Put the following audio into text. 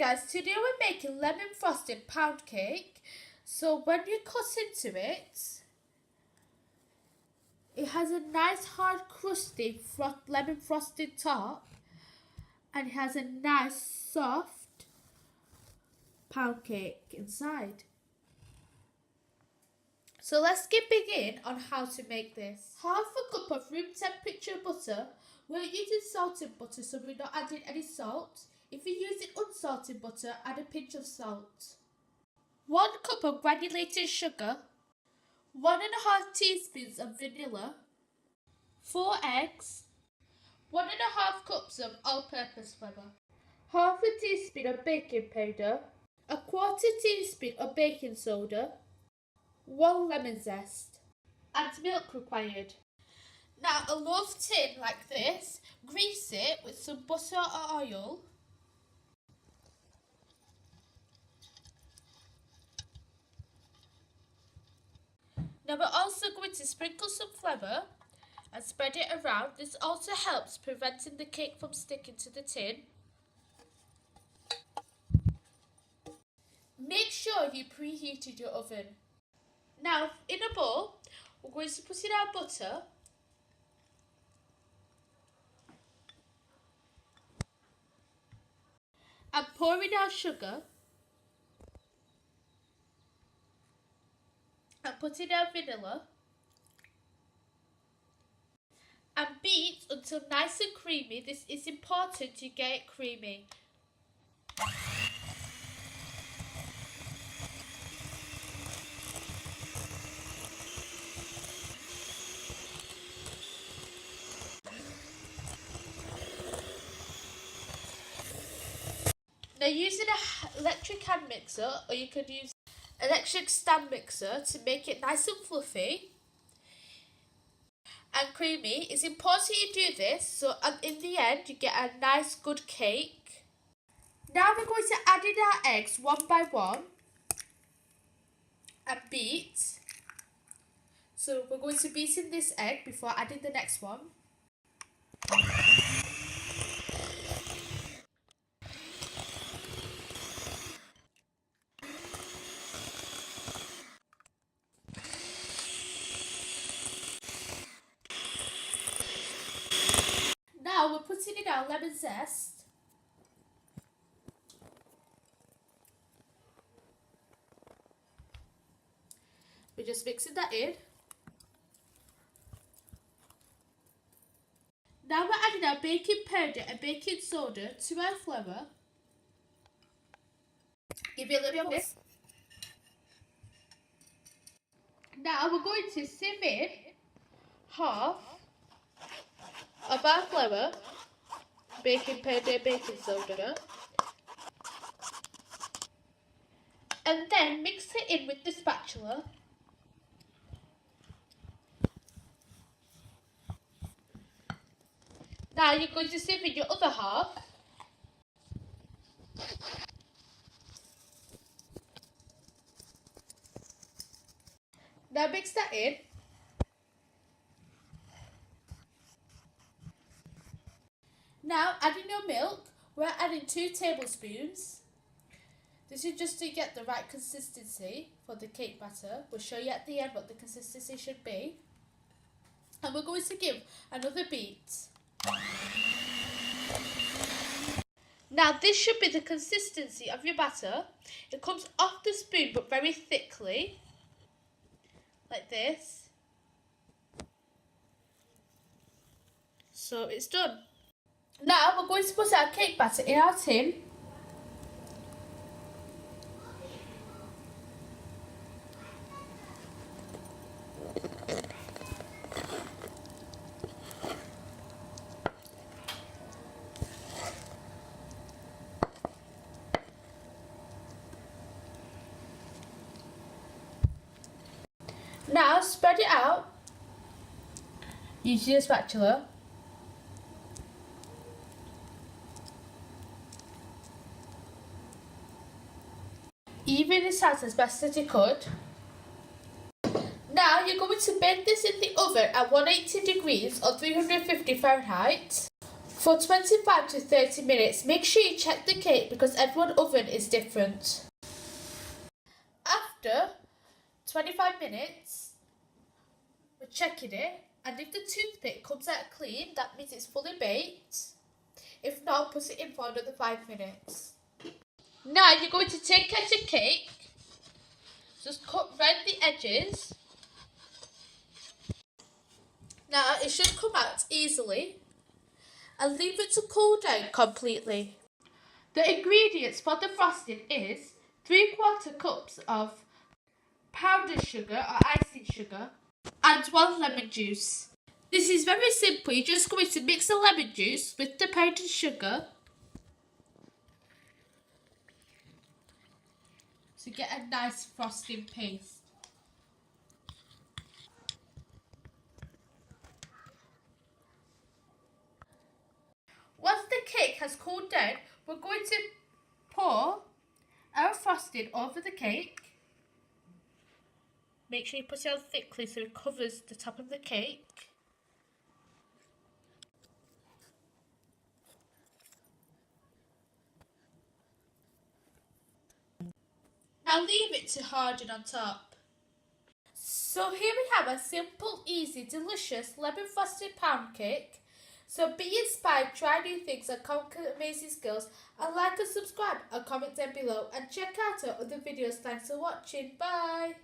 guys, today we're making lemon frosted pound cake. So when you cut into it, it has a nice hard crusty lemon frosted top, and it has a nice soft pound cake inside. So let's begin on how to make this. Half a cup of room temperature butter. We're using salted butter, so we're not adding any salt. If you're using unsalted butter, add a pinch of salt. 1 cup of granulated sugar. 1.5 teaspoons of vanilla. 4 eggs. 1.5 cups of all-purpose flour. Half a teaspoon of baking powder. 1/4 teaspoon of baking soda. 1 lemon zest. And milk required. Now a loaf tin like this, grease it with some butter or oil. Now we're also going to sprinkle some flour and spread it around. This also helps preventing the cake from sticking to the tin. Make sure you preheated your oven. Now in a bowl, we're going to put in our butter. And pour in our sugar. And put in our vanilla. And beat until nice and creamy. This is important to get it creamy. Now using an electric hand mixer, or you could use electric stand mixer to make it nice and fluffy and creamy. It's important you do this so in the end you get a nice good cake. Now we're going to add in our eggs one by one and beat. So we're going to beat in this egg before adding the next one. Now we're putting in our lemon zest. We're just mixing that in. Now we're adding our baking powder and baking soda to our flour. Give it a little mix. Now we're going to sieve in half of our flour, baking powder, baking soda, and then mix it in with the spatula. Now you're going to sieve in your other half. Now mix that in. Now adding your milk, we're adding 2 tablespoons. This is just to get the right consistency for the cake batter. We'll show you at the end what the consistency should be. And we're going to give another beat. Now this should be the consistency of your batter. It comes off the spoon but very thickly, like this. So it's done. Now we're going to put our cake batter in our tin. Now spread it out using a spatula. Even this out as best as you could. Now you're going to bake this in the oven at 180 degrees or 350 Fahrenheit For 25 to 30 minutes, make sure you check the cake because everyone's oven is different. After 25 minutes, we're checking it, and if the toothpick comes out clean, that means it's fully baked. If not, put it in for another 5 minutes. Now you're going to take out your cake, just cut round the edges. Now it should come out easily, and leave it to cool down completely. The ingredients for the frosting is 3/4 cups of powdered sugar or icing sugar and 1 lemon juice. This is very simple. You're just going to mix the lemon juice with the powdered sugar to get a nice frosting paste. Once the cake has cooled down, we're going to pour our frosting over the cake. Make sure you put it on thickly so it covers the top of the cake. Now leave it to harden on top. So here we have a simple, easy, delicious lemon frosted pound cake. So be inspired, try new things and conquer amazing skills, and like and subscribe and comment down below and check out our other videos. Thanks for watching. Bye.